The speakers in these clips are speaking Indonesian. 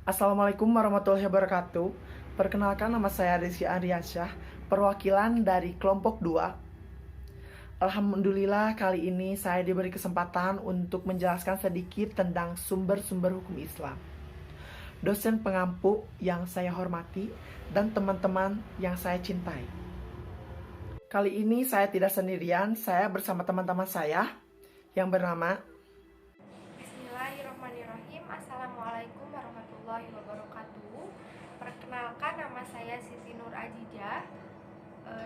Assalamualaikum warahmatullahi wabarakatuh. Perkenalkan, nama saya Rizky Ardiansyah, perwakilan dari kelompok 2. Alhamdulillah, kali ini saya diberi kesempatan untuk menjelaskan sedikit tentang sumber-sumber hukum Islam. Dosen pengampu yang saya hormati dan teman-teman yang saya cintai. Kali ini saya tidak sendirian, saya bersama teman-teman saya yang bernama Bismillahirrahmanirrahim. Assalamualaikum warahmatullahi wabarakatuh. Perkenalkan, nama saya Siti Nur Ajijah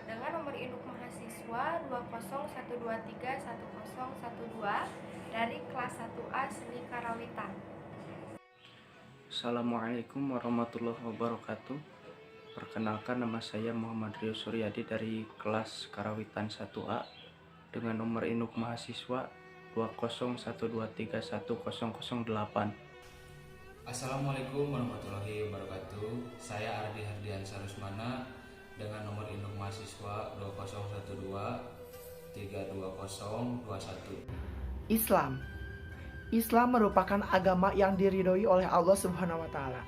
dengan nomor induk mahasiswa 201231012 dari kelas 1A Seni Karawitan. Assalamualaikum warahmatullahi wabarakatuh. Perkenalkan, nama saya Muhammad Rio Suryadi dari kelas Karawitan 1A dengan nomor induk mahasiswa 201231008. Assalamualaikum warahmatullahi wabarakatuh. Saya Ardi Hardiansyah Rusmana dengan nomor induk mahasiswa 2012-32021. Islam. Islam merupakan agama yang diridhoi oleh Allah Subhanahu wa taala.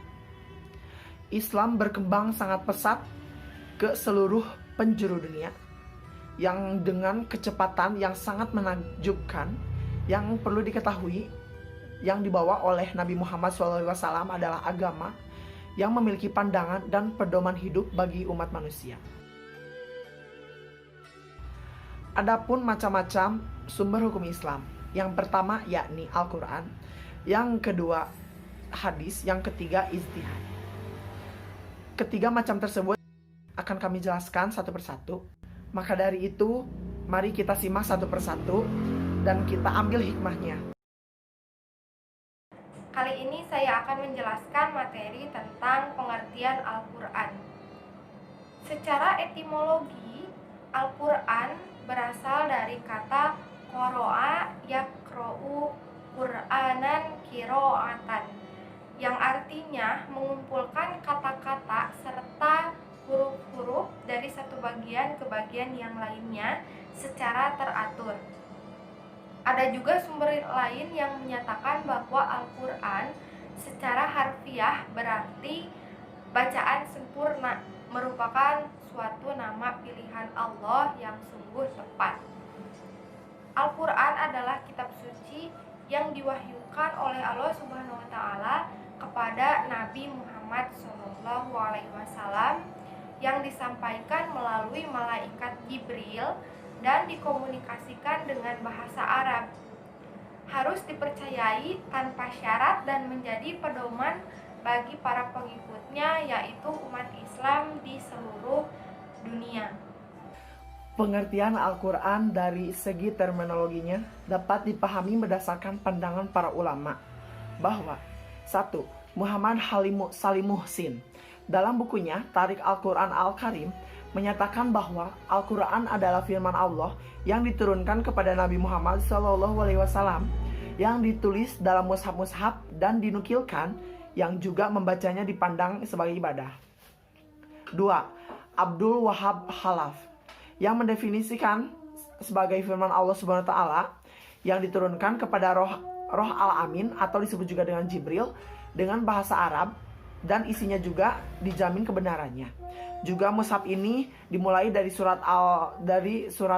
Islam berkembang sangat pesat ke seluruh penjuru dunia yang dengan kecepatan yang sangat menakjubkan. Yang perlu diketahui, yang dibawa oleh Nabi Muhammad SAW adalah agama yang memiliki pandangan dan pedoman hidup bagi umat manusia. Adapun macam-macam sumber hukum Islam. Yang pertama yakni Al-Quran, yang kedua hadis, yang ketiga ijtihad. Ketiga macam tersebut akan kami jelaskan satu persatu. Maka dari itu, mari kita simak satu persatu dan kita ambil hikmahnya. Kali ini saya akan menjelaskan materi tentang pengertian Al-Quran. Secara etimologi, Al-Quran berasal dari kata qoro'a yaqro'u Qur'anan kiro'atan, yang artinya mengumpulkan kata-kata serta huruf-huruf dari satu bagian ke bagian yang lainnya secara teratur. Ada juga sumber lain yang menyatakan bahwa Al-Quran secara harfiah berarti bacaan sempurna, merupakan suatu nama pilihan Allah yang sungguh tepat. Al-Quran adalah kitab suci yang diwahyukan oleh Allah Subhanahu wa taala kepada Nabi Muhammad SAW yang disampaikan melalui malaikat Jibril dan dikomunikasikan dengan bahasa Arab. Harus dipercayai tanpa syarat dan menjadi pedoman bagi para pengikutnya, yaitu umat Islam di seluruh dunia. Pengertian Al-Quran dari segi terminologinya dapat dipahami berdasarkan pandangan para ulama bahwa 1. Muhammad Salim Muhsin dalam bukunya Tarik Al-Quran Al-Karim menyatakan bahwa Al-Quran adalah firman Allah yang diturunkan kepada Nabi Muhammad SAW yang ditulis dalam mushaf-mushaf dan dinukilkan, yang juga membacanya dipandang sebagai ibadah. 2. Abdul Wahab Khalaf yang mendefinisikan sebagai firman Allah Subhanahu wa taala yang diturunkan kepada roh Al-Amin atau disebut juga dengan Jibril dengan bahasa Arab, dan isinya juga dijamin kebenarannya. Juga mushaf ini dimulai dari surat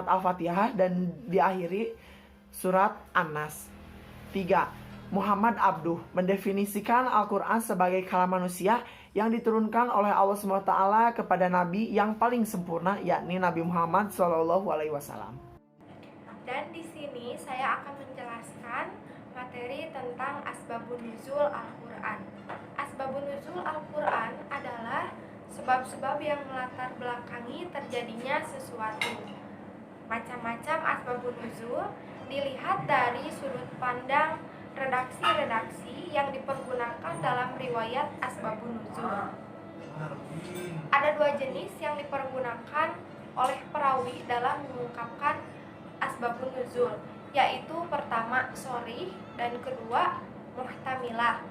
Al-Fatihah dan diakhiri surat An-Nas. 3. Muhammad Abduh mendefinisikan Al-Quran sebagai kalam manusia yang diturunkan oleh Allah SWT kepada Nabi yang paling sempurna, yakni Nabi Muhammad SAW. Dan di sini saya akan menjelaskan materi tentang asbabun nuzul Al-Quran. Asbabun nuzul Al-Quran adalah sebab-sebab yang melatar belakangi terjadinya sesuatu. Macam-macam asbabun nuzul dilihat dari sudut pandang redaksi-redaksi yang dipergunakan dalam riwayat asbabun nuzul. Ada dua jenis yang dipergunakan oleh perawi dalam mengungkapkan asbabun nuzul, yaitu pertama sharih dan kedua muhtamilah.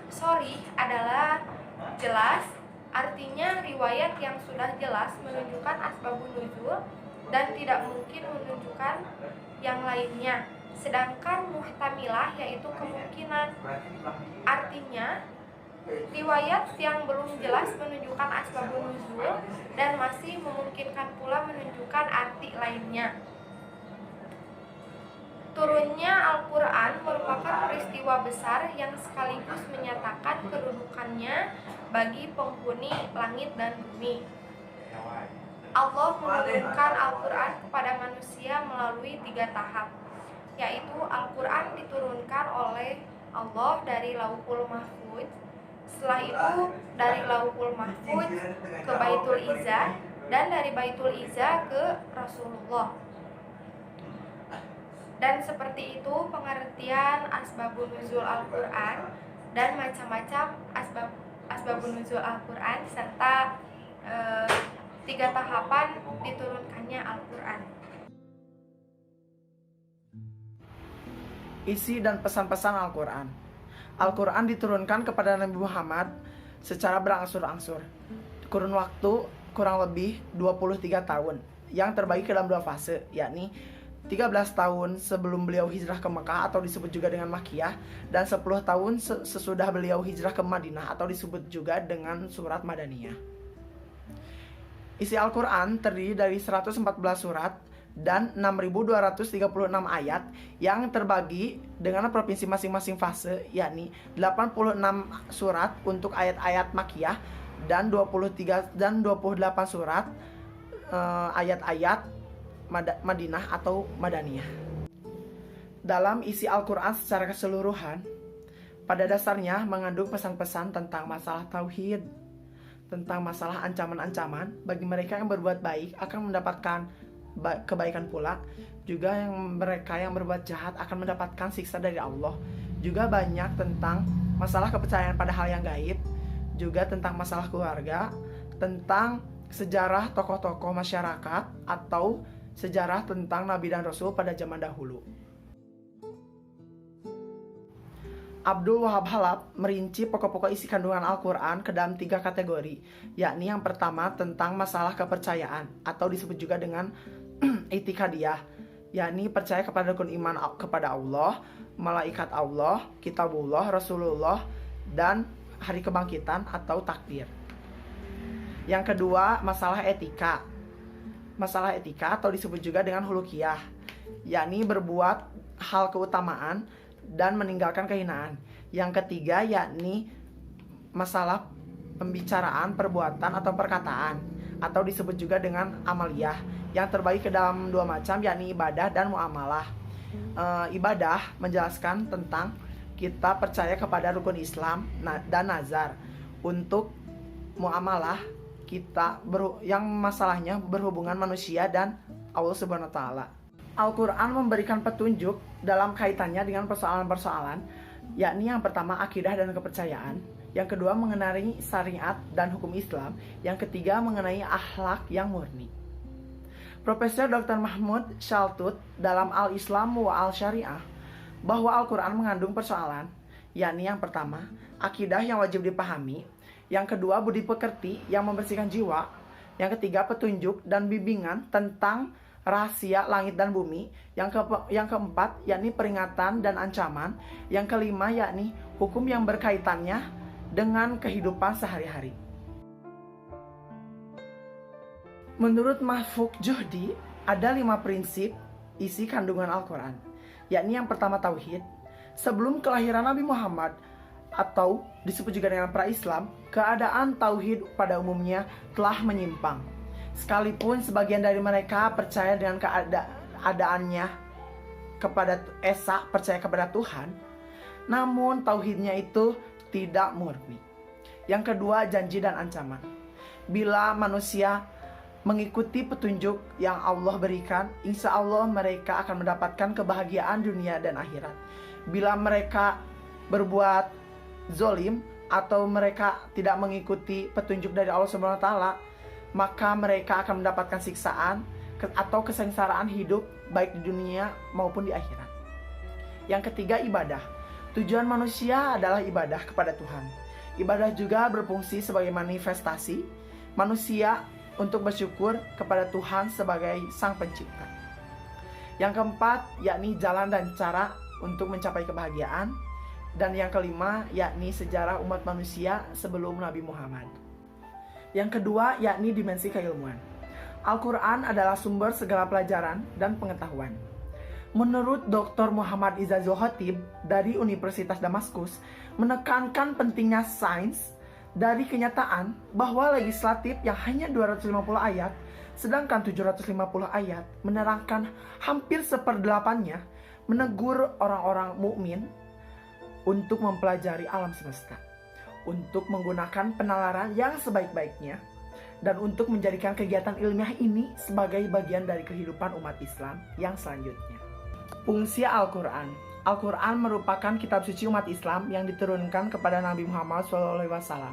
Sharih adalah jelas, artinya riwayat yang sudah jelas menunjukkan asbabun nuzul dan tidak mungkin menunjukkan yang lainnya. Sedangkan muhtamilah yaitu kemungkinan, artinya Riwayat yang belum jelas menunjukkan asbabun nuzul dan masih memungkinkan pula menunjukkan arti lainnya. Turunnya Al-Quran merupakan peristiwa besar yang sekaligus menyatakan kedudukannya bagi penghuni langit dan bumi. Allah menurunkan Al-Quran kepada manusia melalui 3 tahap, yaitu Al-Quran diturunkan oleh Allah dari Lauhul Mahfuz, setelah itu dari Lauhul Mahfuz ke Baitul Izzah, dan dari Baitul Izzah ke Rasulullah. Dan seperti itu pengertian asbabun nuzul Al-Quran dan macam-macam asbabun nuzul Al-Quran serta 3 tahapan diturunkannya Al-Quran. Isi dan pesan-pesan Al-Quran. Al-Quran diturunkan kepada Nabi Muhammad secara berangsur-angsur. Kurun waktu kurang lebih 23 tahun yang terbagi ke dalam 2 fase, yakni 13 tahun sebelum beliau hijrah ke Mekah atau disebut juga dengan Makkiyah, dan 10 tahun sesudah beliau hijrah ke Madinah atau disebut juga dengan surat Madaniyah. Isi Al-Quran terdiri dari 114 surat dan 6.236 ayat yang terbagi dengan provinsi masing-masing fase, yakni 86 surat untuk ayat-ayat Makkiyah dan 28 surat ayat-ayat Madinah atau Madaniyah. Dalam isi Al-Quran secara keseluruhan, pada dasarnya mengandung pesan-pesan tentang masalah tauhid, tentang masalah ancaman-ancaman bagi mereka yang berbuat baik akan mendapatkan kebaikan pula, juga mereka yang berbuat jahat akan mendapatkan siksa dari Allah. Juga banyak tentang masalah kepercayaan pada hal yang gaib, juga tentang masalah keluarga, tentang sejarah tokoh-tokoh masyarakat atau sejarah tentang Nabi dan Rasul pada zaman dahulu. Abdul Wahab Halab merinci pokok-pokok isi kandungan Al-Quran ke dalam 3 kategori, yakni yang pertama tentang masalah kepercayaan atau disebut juga dengan itikadiyah, yakni percaya kepada rukun iman kepada Allah, malaikat Allah, kitabullah, Rasulullah, dan hari kebangkitan atau takdir. Yang kedua, masalah etika. Masalah etika atau disebut juga dengan hulukiyah, yakni berbuat hal keutamaan dan meninggalkan kehinaan. Yang ketiga, yakni masalah pembicaraan, perbuatan atau perkataan atau disebut juga dengan amaliyah, yang terbagi ke dalam 2 macam, yakni ibadah dan muamalah. Ibadah menjelaskan tentang kita percaya kepada rukun Islam dan nazar. Untuk muamalah kita yang masalahnya berhubungan manusia dan Allah Subhanahu wa taala. Al-Quran memberikan petunjuk dalam kaitannya dengan persoalan-persoalan, yakni yang pertama akidah dan kepercayaan, yang kedua mengenai syariat dan hukum Islam, yang ketiga mengenai akhlak yang murni. Profesor Dr. Mahmud Shaltut dalam Al-Islam wa Al-Syariah bahwa Al-Quran mengandung persoalan, yakni yang pertama akidah yang wajib dipahami, yang kedua budi pekerti yang membersihkan jiwa, yang ketiga petunjuk dan bimbingan tentang rahasia langit dan bumi, yang keempat yakni peringatan dan ancaman, yang kelima yakni hukum yang berkaitannya dengan kehidupan sehari-hari. Menurut Mahfuk Juhdi, ada 5 prinsip isi kandungan Al-Quran, yakni yang pertama tauhid. Sebelum kelahiran Nabi Muhammad atau disebut juga dengan pra-Islam, keadaan tauhid pada umumnya telah menyimpang. Sekalipun sebagian dari mereka percaya dengan keadaannya kepada Esa, percaya kepada Tuhan, namun tauhidnya itu tidak murni. Yang kedua, janji dan ancaman. Bila manusia mengikuti petunjuk yang Allah berikan, insya Allah mereka akan mendapatkan kebahagiaan dunia dan akhirat. Bila mereka berbuat zolim atau mereka tidak mengikuti petunjuk dari Allah Subhanahu wa taala, maka mereka akan mendapatkan siksaan atau kesengsaraan hidup baik di dunia maupun di akhirat. Yang ketiga, ibadah. Tujuan manusia adalah ibadah kepada Tuhan. Ibadah juga berfungsi sebagai manifestasi manusia untuk bersyukur kepada Tuhan sebagai Sang Pencipta. Yang keempat, yakni jalan dan cara untuk mencapai kebahagiaan. Dan yang kelima yakni sejarah umat manusia sebelum Nabi Muhammad. Yang kedua yakni dimensi keilmuan. Al-Quran adalah sumber segala pelajaran dan pengetahuan. Menurut Dr. Muhammad Izazul Khatib dari Universitas Damaskus, menekankan pentingnya sains dari kenyataan bahwa legislatif yang hanya 250 ayat, sedangkan 750 ayat menerangkan hampir seperdelapannya, menegur orang-orang mukmin untuk mempelajari alam semesta, untuk menggunakan penalaran yang sebaik-baiknya, dan untuk menjadikan kegiatan ilmiah ini sebagai bagian dari kehidupan umat Islam yang selanjutnya. Fungsi Al-Quran. Al-Quran merupakan kitab suci umat Islam yang diturunkan kepada Nabi Muhammad SAW.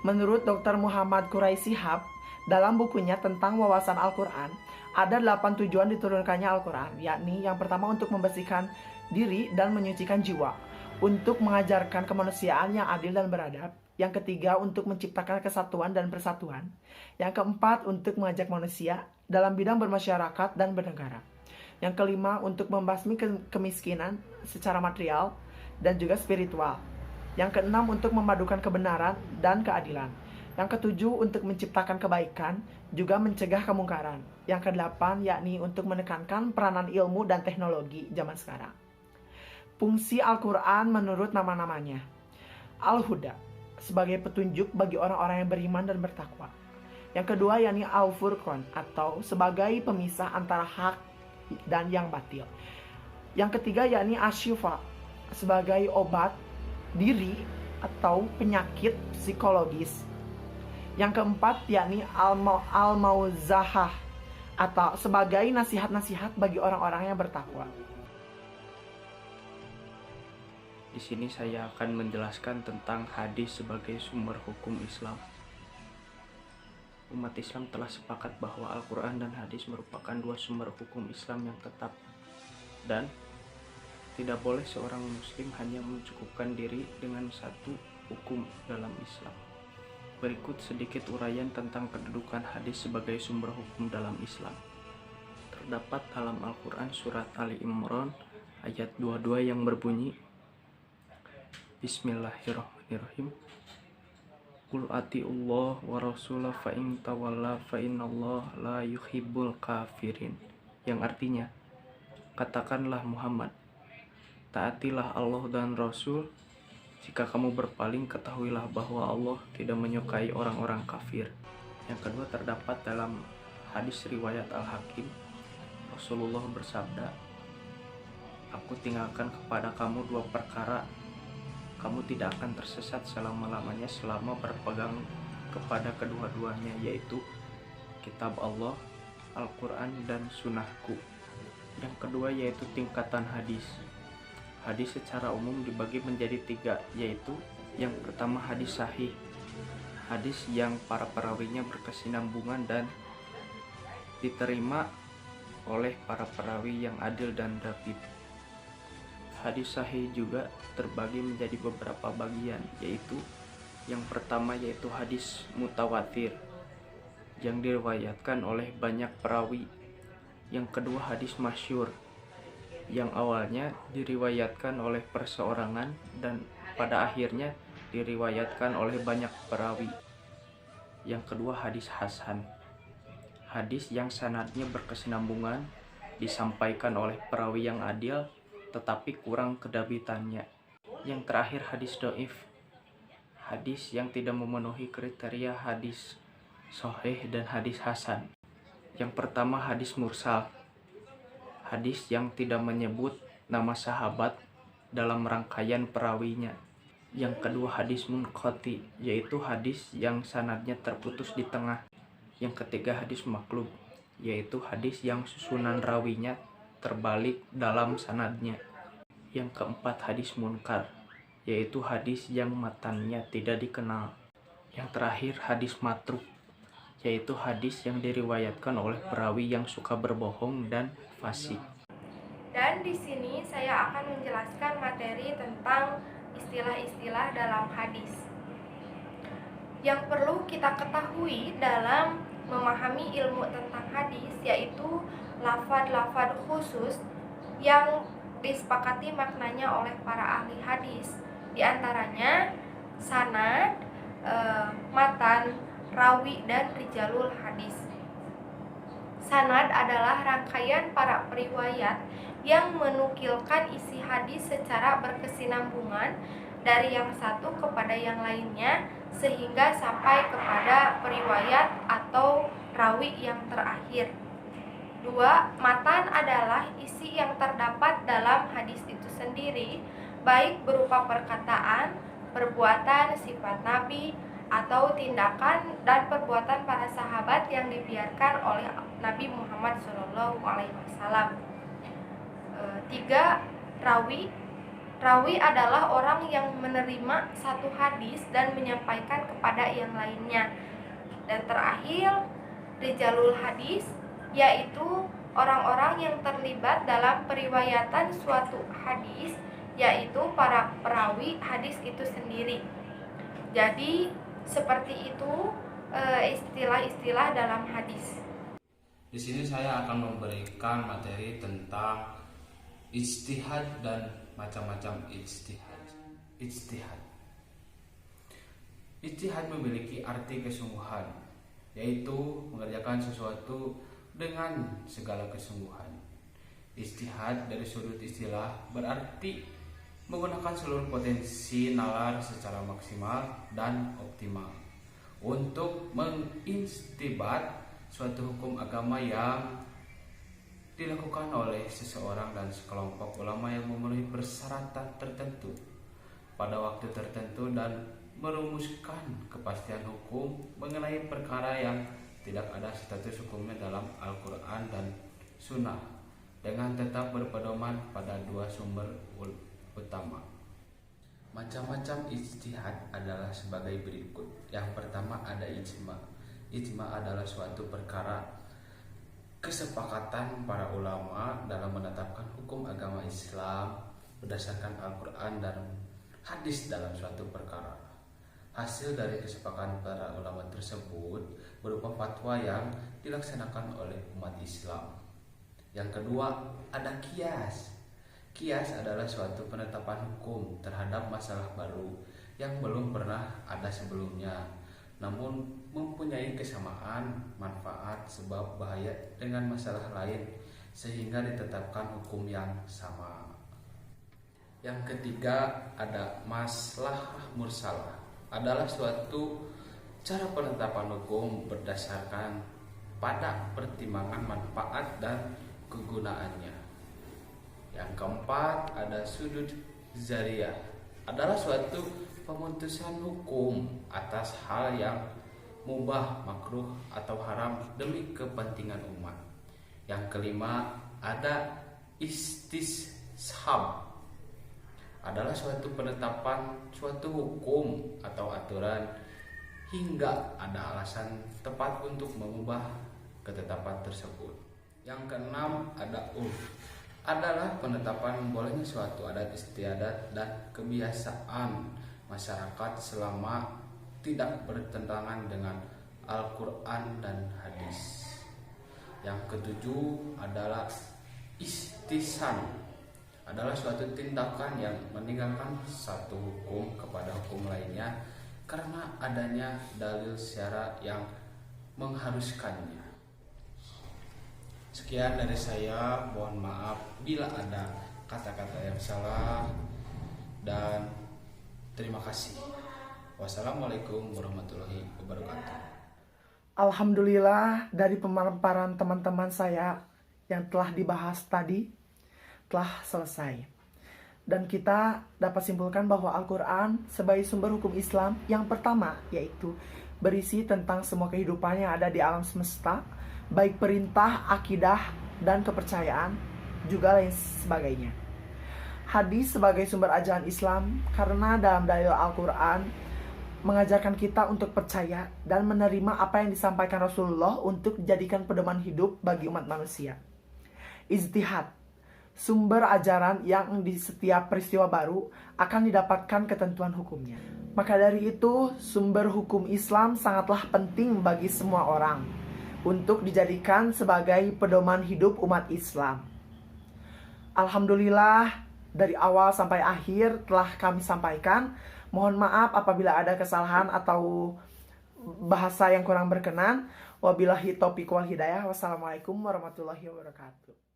Menurut Dr. Muhammad Quraisy Shihab, dalam bukunya tentang wawasan Al-Quran, ada 8 tujuan diturunkannya Al-Quran, yakni yang pertama untuk membersihkan diri dan menyucikan jiwa, untuk mengajarkan kemanusiaan yang adil dan beradab, yang ketiga untuk menciptakan kesatuan dan persatuan, yang keempat untuk mengajak manusia dalam bidang bermasyarakat dan bernegara, yang kelima untuk membasmi kemiskinan secara material dan juga spiritual, yang keenam untuk memadukan kebenaran dan keadilan, yang ketujuh untuk menciptakan kebaikan, juga mencegah kemungkaran, yang kedelapan yakni untuk menekankan peranan ilmu dan teknologi zaman sekarang. Fungsi Al-Quran menurut nama-namanya. Al-Huda, sebagai petunjuk bagi orang-orang yang beriman dan bertakwa. Yang kedua yakni Al-Furqan, atau sebagai pemisah antara hak dan yang batil. Yang ketiga yakni Asy-Syifa, sebagai obat diri atau penyakit psikologis. Yang keempat yakni Al-Mau'izah, atau sebagai nasihat-nasihat bagi orang-orang yang bertakwa. Di sini saya akan menjelaskan tentang hadis sebagai sumber hukum Islam. Umat Islam telah sepakat bahwa Al-Quran dan hadis merupakan dua sumber hukum Islam yang tetap, dan tidak boleh seorang muslim hanya mencukupkan diri dengan satu hukum dalam Islam. Berikut sedikit uraian tentang kedudukan hadis sebagai sumber hukum dalam Islam. Terdapat dalam Al-Quran surat Ali Imran ayat 22 yang berbunyi, Bismillahirrahmanirrahim. Qul atiullah wa rasulah fa in tawalla fa innallaha la yuhibbul kafirin. Yang artinya, katakanlah Muhammad, taatilah Allah dan Rasul. Jika kamu berpaling, ketahuilah bahwa Allah tidak menyukai orang-orang kafir. Yang kedua terdapat dalam hadis riwayat Al-Hakim, Rasulullah bersabda, aku tinggalkan kepada kamu dua perkara. Kamu tidak akan tersesat selama-lamanya selama berpegang kepada kedua-duanya, yaitu kitab Allah, Al-Quran, dan sunnahku. Yang kedua yaitu tingkatan hadis. Hadis secara umum dibagi menjadi tiga, yaitu yang pertama hadis sahih, hadis yang para perawinya berkesinambungan dan diterima oleh para perawi yang adil dan dhabit. Hadis sahih juga terbagi menjadi beberapa bagian, yaitu yang pertama yaitu hadis mutawatir yang diriwayatkan oleh banyak perawi. Yang kedua hadis masyhur yang awalnya diriwayatkan oleh perseorangan dan pada akhirnya diriwayatkan oleh banyak perawi. Yang kedua hadis hasan, hadis yang sanadnya berkesinambungan, disampaikan oleh perawi yang adil tetapi kurang kedabitannya. Yang terakhir hadis dhaif, hadis yang tidak memenuhi kriteria hadis sahih dan hadis hasan. Yang pertama hadis mursal, hadis yang tidak menyebut nama sahabat dalam rangkaian perawinya. Yang kedua hadis munqati, yaitu hadis yang sanadnya terputus di tengah. Yang ketiga hadis maqlub, yaitu hadis yang susunan rawinya terbalik dalam sanadnya. Yang keempat hadis munkar, yaitu hadis yang matannya tidak dikenal. Yang terakhir hadis matruk, yaitu hadis yang diriwayatkan oleh perawi yang suka berbohong dan fasik. Dan di sini saya akan menjelaskan materi tentang istilah-istilah dalam hadis. Yang perlu kita ketahui dalam memahami ilmu tentang hadis yaitu lafaz-lafaz khusus yang disepakati maknanya oleh para ahli hadis. Di antaranya sanad, matan, rawi, dan rijalul hadis. Sanad adalah rangkaian para periwayat yang menukilkan isi hadis secara berkesinambungan dari yang satu kepada yang lainnya sehingga sampai kepada periwayat atau rawi yang terakhir. 2. Matan adalah isi yang terdapat dalam hadis itu sendiri, baik berupa perkataan, perbuatan, sifat Nabi, atau tindakan dan perbuatan para sahabat yang dibiarkan oleh Nabi Muhammad SAW. 3. Rawi. Rawi adalah orang yang menerima satu hadis dan menyampaikan kepada yang lainnya. Dan terakhir, rijalul hadis, yaitu orang-orang yang terlibat dalam periwayatan suatu hadis, yaitu para perawi hadis itu sendiri. Jadi seperti itu istilah-istilah dalam hadis. Di sini saya akan memberikan materi tentang ijtihad dan macam-macam ijtihad. Ijtihad memiliki arti kesungguhan, yaitu mengerjakan sesuatu dengan segala kesungguhan. Ijtihad dari sudut istilah berarti menggunakan seluruh potensi nalar secara maksimal dan optimal untuk menginstibat suatu hukum agama yang dilakukan oleh seseorang dan sekelompok ulama yang memenuhi persyaratan tertentu pada waktu tertentu dan merumuskan kepastian hukum mengenai perkara yang tidak ada status hukumnya dalam Al-Quran dan Sunnah dengan tetap berpedoman pada dua sumber utama. Macam-macam ijtihad adalah sebagai berikut. Yang pertama ada ijma. Ijma adalah suatu perkara kesepakatan para ulama dalam menetapkan hukum agama Islam berdasarkan Al-Quran dan hadis dalam suatu perkara. Hasil dari kesepakatan para ulama tersebut berupa fatwa yang dilaksanakan oleh umat Islam. Yang kedua ada qiyas. Qiyas adalah suatu penetapan hukum terhadap masalah baru yang belum pernah ada sebelumnya, namun mempunyai kesamaan manfaat sebab bahaya dengan masalah lain sehingga ditetapkan hukum yang sama. Yang ketiga ada maslahah mursalah, adalah suatu cara penetapan hukum berdasarkan pada pertimbangan manfaat dan kegunaannya. Yang keempat ada sudut zariyah, adalah suatu pemutusan hukum atas hal yang mubah, makruh atau haram demi kepentingan umat. Yang kelima ada istishab, adalah suatu penetapan suatu hukum atau aturan hingga ada alasan tepat untuk mengubah ketetapan tersebut. Yang keenam ada adalah penetapan bolehnya suatu adat istiadat dan kebiasaan masyarakat selama tidak bertentangan dengan Al-Quran dan hadis. Yang ketujuh adalah istihsan, adalah suatu tindakan yang meninggalkan satu hukum kepada hukum lainnya karena adanya dalil syara yang mengharuskannya. Sekian dari saya, mohon maaf bila ada kata-kata yang salah dan terima kasih. Wassalamualaikum warahmatullahi wabarakatuh. Alhamdulillah dari pemaparan teman-teman saya yang telah dibahas tadi telah selesai. Dan kita dapat simpulkan bahwa Al-Quran sebagai sumber hukum Islam yang pertama yaitu berisi tentang semua kehidupan yang ada di alam semesta, baik perintah, akidah, dan kepercayaan, juga lain sebagainya. Hadis sebagai sumber ajaran Islam karena dalam dalil Al-Quran mengajarkan kita untuk percaya dan menerima apa yang disampaikan Rasulullah untuk dijadikan pedoman hidup bagi umat manusia. Ijtihad, sumber ajaran yang di setiap peristiwa baru akan didapatkan ketentuan hukumnya. Maka dari itu, sumber hukum Islam sangatlah penting bagi semua orang untuk dijadikan sebagai pedoman hidup umat Islam. Alhamdulillah dari awal sampai akhir telah kami sampaikan. Mohon maaf apabila ada kesalahan atau bahasa yang kurang berkenan. Wabillahi taufiq wal hidayah. Wassalamualaikum warahmatullahi wabarakatuh.